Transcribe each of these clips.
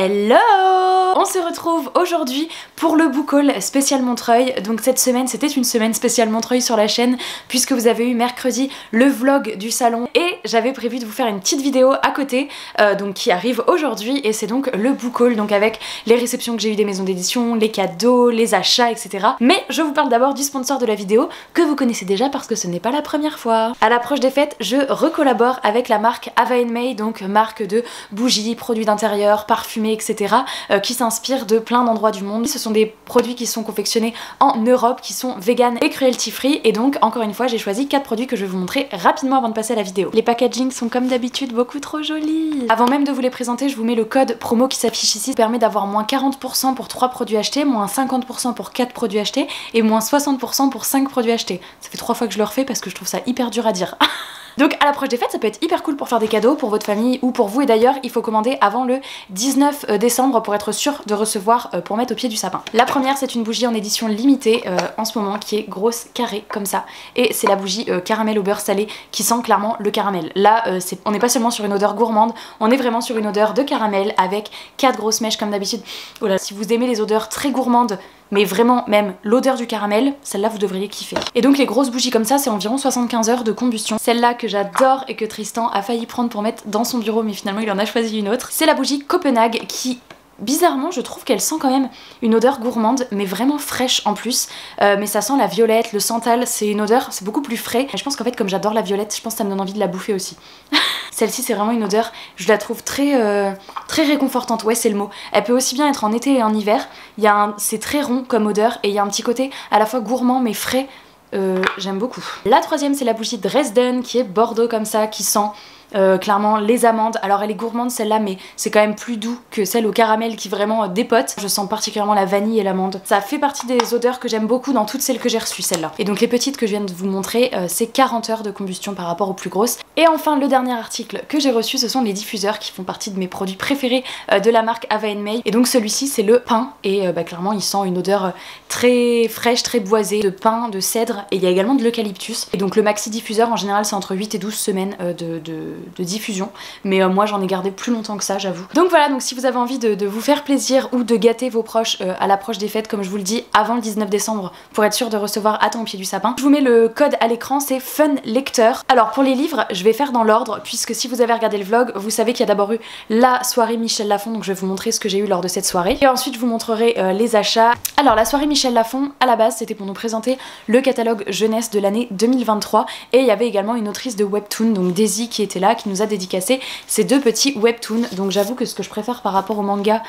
Hello! On se retrouve aujourd'hui pour le book haul spécial Montreuil. Donc cette semaine, c'était une semaine spéciale Montreuil sur la chaîne puisque vous avez eu mercredi le vlog du salon et j'avais prévu de vous faire une petite vidéo à côté donc qui arrive aujourd'hui et c'est donc le book haul, donc avec les réceptions que j'ai eues des maisons d'édition, les cadeaux, les achats, etc. Mais je vous parle d'abord du sponsor de la vidéo que vous connaissez déjà parce que ce n'est pas la première fois. À l'approche des fêtes, je recollabore avec la marque Ava & May, donc marque de bougies, produits d'intérieur, parfumés, etc. Qui s'inspire de plein d'endroits du monde. Ce sont des produits qui sont confectionnés en Europe, qui sont vegan et cruelty free, et donc encore une fois j'ai choisi 4 produits que je vais vous montrer rapidement avant de passer à la vidéo. Les packaging sont comme d'habitude beaucoup trop jolis. Avant même de vous les présenter, je vous mets le code promo qui s'affiche ici, qui permet d'avoir moins 40% pour 3 produits achetés, moins 50% pour 4 produits achetés et moins 60% pour 5 produits achetés. Ça fait 3 fois que je le refais parce que je trouve ça hyper dur à dire. Donc à l'approche des fêtes, ça peut être hyper cool pour faire des cadeaux pour votre famille ou pour vous, et d'ailleurs il faut commander avant le 19 décembre pour être sûr de recevoir pour mettre au pied du sapin. La première, c'est une bougie en édition limitée en ce moment qui est grosse, carrée comme ça, et c'est la bougie caramel au beurre salé qui sent clairement le caramel. Là on n'est pas seulement sur une odeur gourmande, on est vraiment sur une odeur de caramel avec 4 grosses mèches comme d'habitude. Oh là, si vous aimez les odeurs très gourmandes mais vraiment même l'odeur du caramel, celle-là vous devriez kiffer. Et donc les grosses bougies comme ça, c'est environ 75 heures de combustion. Celle-là que j'adore et que Tristan a failli prendre pour mettre dans son bureau mais finalement il en a choisi une autre, c'est la bougie Copenhague qui... bizarrement, je trouve qu'elle sent quand même une odeur gourmande, mais vraiment fraîche en plus. Mais ça sent la violette, le santal, c'est une odeur, c'est beaucoup plus frais. Et je pense qu'en fait, comme j'adore la violette, je pense que ça me donne envie de la bouffer aussi. Celle-ci, c'est vraiment une odeur, je la trouve très réconfortante, ouais, c'est le mot. Elle peut aussi bien être en été et en hiver. C'est très rond comme odeur, et il y a un petit côté à la fois gourmand mais frais. J'aime beaucoup. La troisième, c'est la bougie Dresden, qui est bordeaux comme ça, qui sent... clairement les amandes. Alors elle est gourmande celle-là, mais c'est quand même plus doux que celle au caramel qui vraiment dépote. Je sens particulièrement la vanille et l'amande. Ça fait partie des odeurs que j'aime beaucoup dans toutes celles que j'ai reçues, celle-là. Et donc les petites que je viens de vous montrer, c'est 40 heures de combustion par rapport aux plus grosses. Et enfin le dernier article que j'ai reçu, ce sont les diffuseurs qui font partie de mes produits préférés de la marque Ava & May. Et donc celui-ci c'est le pin, et clairement il sent une odeur très fraîche, très boisée, de pin, de cèdre, et il y a également de l'eucalyptus. Et donc le maxi diffuseur en général c'est entre 8 et 12 semaines de diffusion, mais moi j'en ai gardé plus longtemps que ça, j'avoue. Donc voilà, donc si vous avez envie de vous faire plaisir ou de gâter vos proches à l'approche des fêtes, comme je vous le dis, avant le 19 décembre pour être sûr de recevoir à temps au pied du sapin, je vous mets le code à l'écran, c'est Fun Lecteur. Alors pour les livres, je vais faire dans l'ordre, puisque si vous avez regardé le vlog, vous savez qu'il y a d'abord eu la soirée Michel Lafon, donc je vais vous montrer ce que j'ai eu lors de cette soirée, et ensuite je vous montrerai les achats. Alors la soirée Michel Lafon, à la base c'était pour nous présenter le catalogue jeunesse de l'année 2023, et il y avait également une autrice de webtoon, donc Daisy, qui était là, qui nous a dédicacé ces 2 petits webtoons. Donc j'avoue que ce que je préfère par rapport au manga,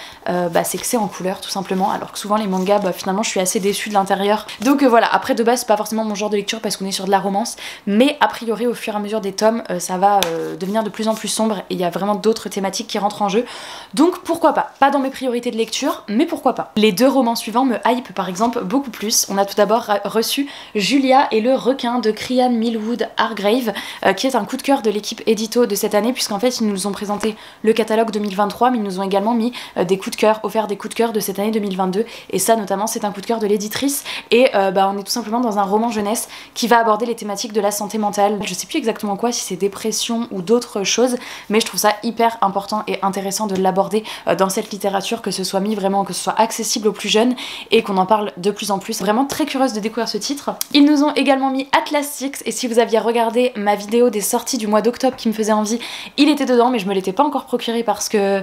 c'est que c'est en couleur tout simplement, alors que souvent les mangas, finalement je suis assez déçue de l'intérieur. Donc voilà, après de base c'est pas forcément mon genre de lecture parce qu'on est sur de la romance, mais a priori au fur et à mesure des tomes, ça va devenir de plus en plus sombre et il y a vraiment d'autres thématiques qui rentrent en jeu. Donc pourquoi pas, pas dans mes priorités de lecture, mais pourquoi pas. Les 2 romans suivants me hype par exemple beaucoup plus. On a tout d'abord reçu Julia et le requin de Krian Millwood Hargrave, qui est un coup de cœur de l'équipe édito de cette année, puisqu'en fait ils nous ont présenté le catalogue 2023 mais ils nous ont également mis des coups de cœur, offert des coups de cœur de cette année 2022, et ça notamment c'est un coup de cœur de l'éditrice, et on est tout simplement dans un roman jeunesse qui va aborder les thématiques de la santé mentale. Je sais plus exactement quoi, si c'est dépression ou d'autres choses, mais je trouve ça hyper important et intéressant de l'aborder dans cette littérature, que ce soit mis vraiment, que ce soit accessible aux plus jeunes et qu'on en parle de plus en plus. Vraiment très curieuse de découvrir ce titre. Ils nous ont également mis Atlas Six, et si vous aviez regardé ma vidéo des sorties du mois d'octobre qui me faisait envie, il était dedans mais je me l'étais pas encore procuré parce que...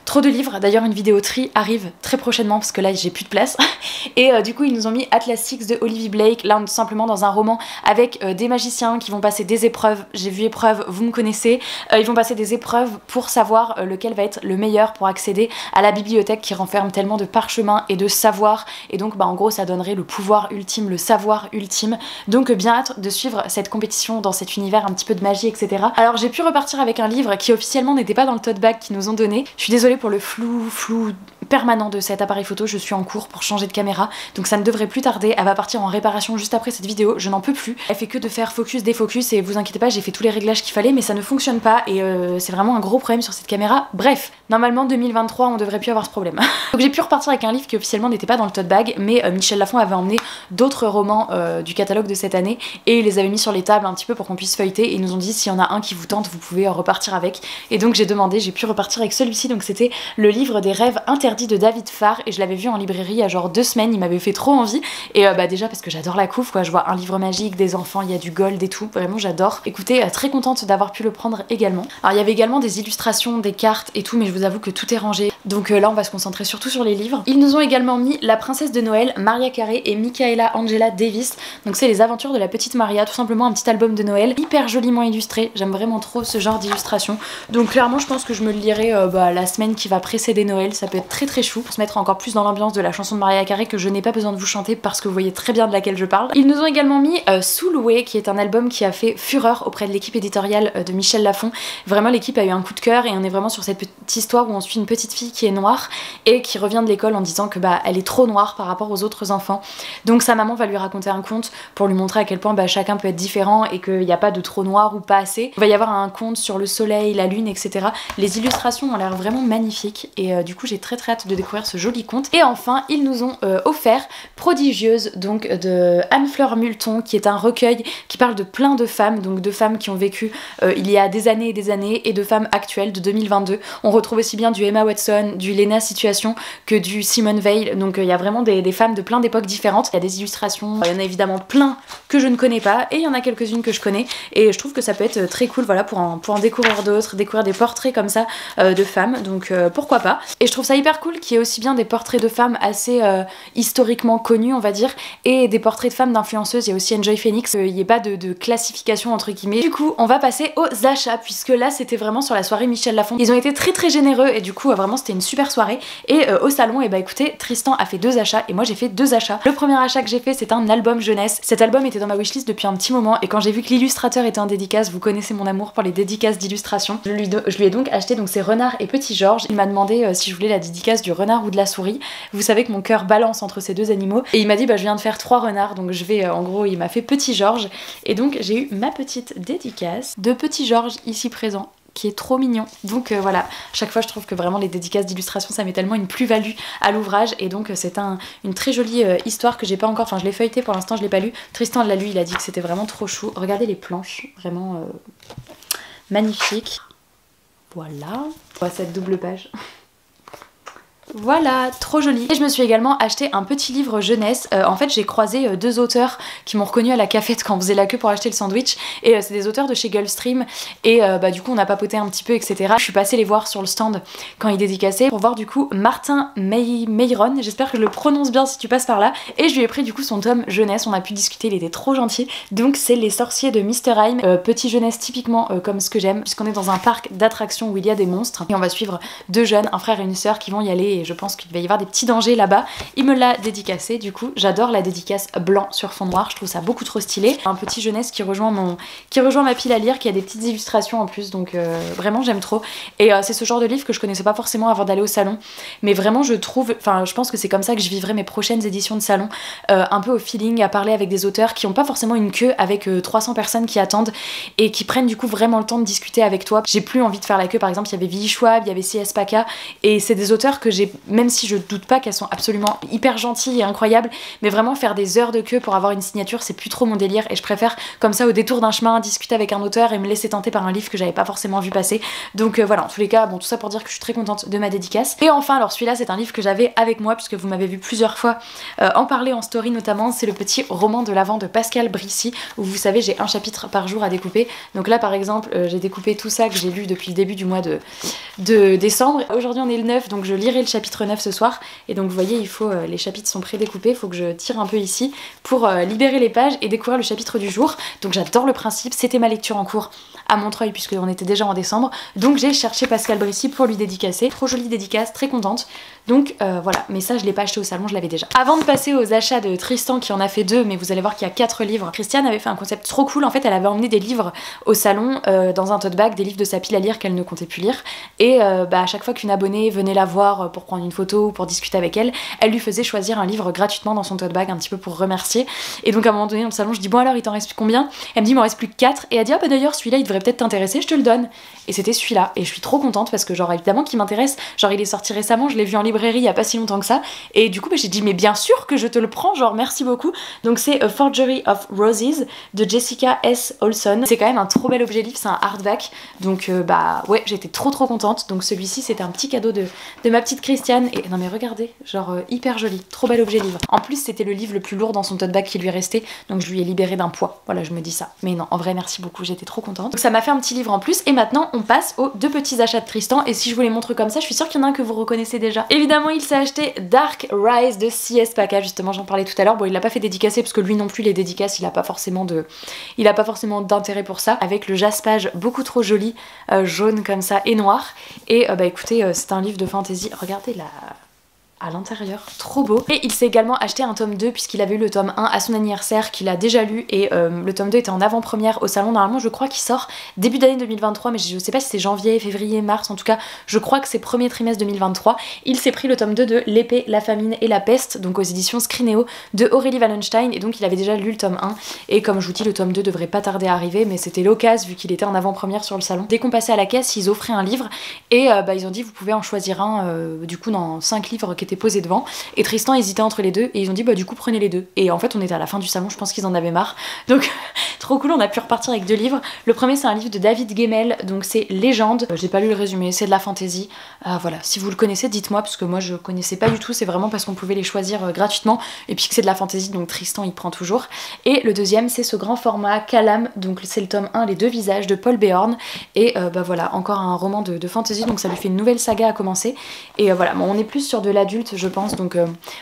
trop de livres. D'ailleurs une vidéo tri arrive très prochainement parce que là j'ai plus de place. Et du coup ils nous ont mis Atlas Six de Olivia Blake. Là on est tout simplement dans un roman avec des magiciens qui vont passer des épreuves. J'ai vu épreuves, vous me connaissez. Ils vont passer des épreuves pour savoir lequel va être le meilleur pour accéder à la bibliothèque qui renferme tellement de parchemins et de savoir. Et donc en gros ça donnerait le pouvoir ultime, le savoir ultime. Donc bien hâte de suivre cette compétition dans cet univers un petit peu de magie, etc. Alors j'ai pu repartir avec un livre qui officiellement n'était pas dans le tote bag qu'ils nous ont donné. Je suis désolée pour le flou permanent de cet appareil photo, je suis en cours pour changer de caméra, donc ça ne devrait plus tarder, elle va partir en réparation juste après cette vidéo, je n'en peux plus. Elle fait que de faire focus, défocus et vous inquiétez pas, j'ai fait tous les réglages qu'il fallait mais ça ne fonctionne pas et c'est vraiment un gros problème sur cette caméra. Bref, normalement 2023 on devrait plus avoir ce problème. Donc j'ai pu repartir avec un livre qui officiellement n'était pas dans le tote bag, mais Michel Lafon avait emmené d'autres romans du catalogue de cette année et il les avait mis sur les tables un petit peu pour qu'on puisse feuilleter et ils nous ont dit s'il y en a un qui vous tente vous pouvez repartir avec, et donc j'ai demandé, j'ai pu repartir avec celui-ci. Donc c'était le livre des rêves interdits de David Farr et je l'avais vu en librairie il y a genre 2 semaines, il m'avait fait trop envie et déjà parce que j'adore la couve quoi, je vois un livre magique, des enfants, il y a du gold et tout, vraiment j'adore. Écoutez, très contente d'avoir pu le prendre également. Alors il y avait également des illustrations, des cartes et tout, mais je vous avoue que tout est rangé, donc là on va se concentrer surtout sur les livres. Ils nous ont également mis La princesse de Noël, Maria Carey et Michaela Angela Davis, donc c'est les aventures de la petite Maria, tout simplement un petit album de Noël, hyper joliment illustré, j'aime vraiment trop ce genre d'illustration, donc clairement je pense que je me le lirai la semaine qui va précéder Noël, ça peut être très très chou, pour se mettre encore plus dans l'ambiance de la chanson de Maria Carey que je n'ai pas besoin de vous chanter parce que vous voyez très bien de laquelle je parle. Ils nous ont également mis Sous loué, qui est un album qui a fait fureur auprès de l'équipe éditoriale de Michel Lafon. Vraiment l'équipe a eu un coup de cœur et on est vraiment sur cette petite histoire où on suit une petite fille qui est noire et qui revient de l'école en disant que elle est trop noire par rapport aux autres enfants. Donc sa maman va lui raconter un conte pour lui montrer à quel point chacun peut être différent et qu'il n'y a pas de trop noir ou pas assez. Il va y avoir un conte sur le soleil, la lune, etc. Les illustrations ont l'air vraiment magnifiques et du coup j'ai très hâte de découvrir ce joli conte. Et enfin ils nous ont offert Prodigieuse, donc de Anne-Fleur Multon, qui est un recueil qui parle de plein de femmes, donc de femmes qui ont vécu il y a des années et des années et de femmes actuelles de 2022. On retrouve aussi bien du Emma Watson, du Lena Situation que du Simone Veil, donc il y a vraiment des femmes de plein d'époques différentes. Il y a des illustrations, il y en a évidemment plein que je ne connais pas et il y en a quelques-unes que je connais et je trouve que ça peut être très cool voilà, pour en découvrir d'autres, découvrir des portraits comme ça de femmes, donc pourquoi pas. Et je trouve ça hyper cool qu'il y ait aussi bien des portraits de femmes assez historiquement connues on va dire et des portraits de femmes d'influenceuses. Il y a aussi Enjoy Phoenix, il n'y ait pas de classification entre guillemets. Du coup on va passer aux achats puisque là c'était vraiment sur la soirée Michel Lafon. Ils ont été très généreux et du coup vraiment c'était une super soirée et au salon et écoutez, Tristan a fait 2 achats et moi j'ai fait 2 achats. Le premier achat que j'ai fait c'est un album jeunesse. Cet album était dans ma wishlist depuis un petit moment et quand j'ai vu que l'illustrateur était en dédicace, vous connaissez mon amour pour les dédicaces d'illustration, je lui ai donc acheté, donc c'est Renard et Petit Georges. Il m'a demandé si je voulais la dédicace du renard ou de la souris. Vous savez que mon cœur balance entre ces 2 animaux et il m'a dit je viens de faire 3 renards donc je vais en gros il m'a fait Petit Georges et donc j'ai eu ma petite dédicace de Petit Georges ici présent qui est trop mignon. Donc voilà, chaque fois je trouve que vraiment les dédicaces d'illustration ça met tellement une plus-value à l'ouvrage et donc c'est une très jolie histoire que j'ai pas encore, enfin je l'ai feuilleté pour l'instant, je l'ai pas lu. Tristan l'a lu, il a dit que c'était vraiment trop chou. Regardez les planches, vraiment magnifique. Voilà, cette double page. Voilà, trop joli. Et je me suis également acheté un petit livre jeunesse. En fait j'ai croisé 2 auteurs qui m'ont reconnu à la cafette quand on faisait la queue pour acheter le sandwich et c'est des auteurs de chez Gulfstream et du coup on a papoté un petit peu etc. Je suis passée les voir sur le stand quand ils dédicaçaient pour voir du coup Martin Meyron, j'espère que je le prononce bien si tu passes par là, et je lui ai pris du coup son tome jeunesse, on a pu discuter, il était trop gentil. Donc c'est Les Sorciers de Mr. Hyme, petit jeunesse typiquement comme ce que j'aime puisqu'on est dans un parc d'attractions où il y a des monstres et on va suivre 2 jeunes, un frère et une sœur qui vont y aller et je pense qu'il va y avoir des petits dangers là-bas. Il me l'a dédicacé, du coup j'adore la dédicace blanc sur fond noir, je trouve ça beaucoup trop stylé. Un petit jeunesse qui rejoint ma pile à lire, qui a des petites illustrations en plus, donc vraiment j'aime trop. Et c'est ce genre de livre que je connaissais pas forcément avant d'aller au salon, mais vraiment je pense que c'est comme ça que je vivrai mes prochaines éditions de salon, un peu au feeling, à parler avec des auteurs qui ont pas forcément une queue avec 300 personnes qui attendent et qui prennent du coup vraiment le temps de discuter avec toi. J'ai plus envie de faire la queue, par exemple il y avait Vivi Schwab, il y avait C.S. Paca et c'est des auteurs que j'ai, même si je doute pas qu'elles sont absolument hyper gentilles et incroyables, mais vraiment faire des heures de queue pour avoir une signature c'est plus trop mon délire et je préfère comme ça au détour d'un chemin discuter avec un auteur et me laisser tenter par un livre que j'avais pas forcément vu passer. Donc voilà, en tous les cas, bon tout ça pour dire que je suis très contente de ma dédicace. Et enfin alors celui-là c'est un livre que j'avais avec moi puisque vous m'avez vu plusieurs fois en parler en story notamment, c'est le petit roman de l'Avent de Pascal Brissy où vous savez j'ai un chapitre par jour à découper. Donc là par exemple j'ai découpé tout ça que j'ai lu depuis le début du mois de décembre. Aujourd'hui on est le 9 donc je lirai le chapitre 9 ce soir et donc vous voyez il faut les chapitres sont prédécoupés, il faut que je tire un peu ici pour libérer les pages et découvrir le chapitre du jour. Donc j'adore le principe, c'était ma lecture en cours à Montreuil puisqu'on était déjà en décembre, donc j'ai cherché Pascal Brissy pour lui dédicacer. Trop jolie dédicace, très contente. Donc voilà, mais ça je l'ai pas acheté au salon, je l'avais déjà. Avant de passer aux achats de Tristan qui en a fait 2, mais vous allez voir qu'il y a 4 livres, Christiane avait fait un concept trop cool. En fait elle avait emmené des livres au salon dans un tote bag, des livres de sa pile à lire qu'elle ne comptait plus lire et à chaque fois qu'une abonnée venait la voir pour prendre une photo ou pour discuter avec elle, elle lui faisait choisir un livre gratuitement dans son tote bag un petit peu pour remercier. Et donc à un moment donné dans le salon, je dis bon alors il t'en reste combien? Elle me dit il m'en reste plus que 4 et elle dit ah bah d'ailleurs celui-là il devrait peut-être t'intéresser, je te le donne. Et c'était celui-là et je suis trop contente parce que genre évidemment qu'il m'intéresse, genre il est sorti récemment, je l'ai vu en librairie il y a pas si longtemps que ça et du coup bah, j'ai dit mais bien sûr que je te le prends, genre merci beaucoup. Donc c'est A Forgery of Roses de Jessica S. Olson. C'est quand même un trop bel objet livre, c'est un hardback donc bah ouais j'étais trop contente. Donc celui-ci c'était un petit cadeau de ma petite Christiane et non mais regardez genre hyper joli, trop bel objet livre. En plus c'était le livre le plus lourd dans son tote bag qui lui restait donc je lui ai libéré d'un poids, voilà je me dis ça. Mais non en vrai merci beaucoup, j'étais trop contente. Donc ça m'a fait un petit livre en plus et maintenant on passe aux 2 petits achats de Tristan et si je vous les montre comme ça je suis sûre qu'il y en a un que vous reconnaissez déjà. Évidemment il s'est acheté Dark Rise de C.S. Paca, justement j'en parlais tout à l'heure. Bon il l'a pas fait dédicacer parce que lui non plus les dédicaces il a pas forcément d'intérêt pour ça, avec le jaspage beaucoup trop joli jaune comme ça et noir. Et bah écoutez c'est un livre de fantasy, regardez là à l'intérieur, trop beau. Et il s'est également acheté un tome 2 puisqu'il avait eu le tome 1 à son anniversaire qu'il a déjà lu et le tome 2 était en avant-première au salon. Normalement je crois qu'il sort début d'année 2023 mais je sais pas si c'est janvier, février, mars, en tout cas je crois que c'est premier trimestre 2023. Il s'est pris le tome 2 de L'épée, la famine et la peste, donc aux éditions Scrinéo de Aurélie Wallenstein et donc il avait déjà lu le tome 1 et comme je vous dis le tome 2 devrait pas tarder à arriver mais c'était l'occasion vu qu'il était en avant-première sur le salon. Dès qu'on passait à la caisse ils offraient un livre et bah, ils ont dit vous pouvez en choisir un du coup dans 5 livres qui étaient posés devant et Tristan hésitait entre les deux et ils ont dit bah du coup prenez les deux et en fait on était à la fin du salon, je pense qu'ils en avaient marre donc trop cool, on a pu repartir avec 2 livres. Le premier c'est un livre de David Gemmell donc c'est Légende, j'ai pas lu le résumé, c'est de la fantasy, voilà si vous le connaissez dites-moi parce que moi je connaissais pas du tout, c'est vraiment parce qu'on pouvait les choisir gratuitement et puis que c'est de la fantasy donc Tristan il prend toujours. Et le deuxième c'est ce grand format Calam, donc c'est le tome 1 Les Deux Visages de Paul Béorn et bah voilà encore un roman de fantasy donc ça lui fait une nouvelle saga à commencer et voilà bon, on est plus sur de l'adulte je pense donc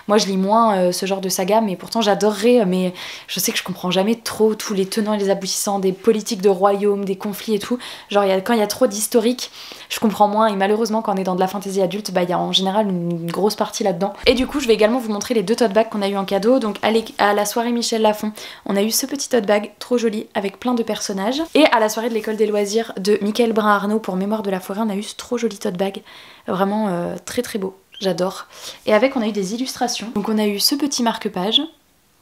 moi je lis moins ce genre de saga mais pourtant j'adorerais mais je sais que je comprends jamais trop tous les tenants et les aboutissants des politiques de royaume, des conflits et tout, genre quand il y a trop d'historique je comprends moins et malheureusement quand on est dans de la fantasy adulte bah il y a en général une grosse partie là-dedans. Et du coup je vais également vous montrer les 2 tote bags qu'on a eu en cadeau. Donc à la soirée Michel Lafon on a eu ce petit tote bag trop joli avec plein de personnages et à la soirée de l'école des loisirs de Michael Brun-Arnaud pour Mémoire de la forêt on a eu ce trop joli tote bag, vraiment très beau. J'adore. Et avec on a eu des illustrations. Donc on a eu ce petit marque-page,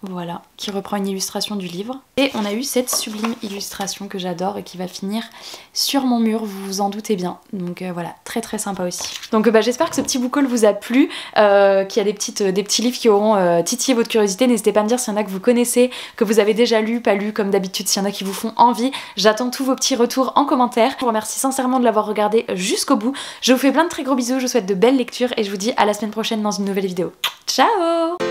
voilà, qui reprend une illustration du livre. Et on a eu cette sublime illustration que j'adore et qui va finir sur mon mur, vous vous en doutez bien. Donc voilà, très sympa aussi. Donc bah, j'espère que ce petit book haul vous a plu, qu'il y a des petits livres qui auront titillé votre curiosité. N'hésitez pas à me dire s'il y en a que vous connaissez, que vous avez déjà lu, pas lu comme d'habitude, s'il y en a qui vous font envie. J'attends tous vos petits retours en commentaire. Je vous remercie sincèrement de l'avoir regardé jusqu'au bout. Je vous fais plein de très gros bisous, je vous souhaite de belles lectures et je vous dis à la semaine prochaine dans une nouvelle vidéo. Ciao!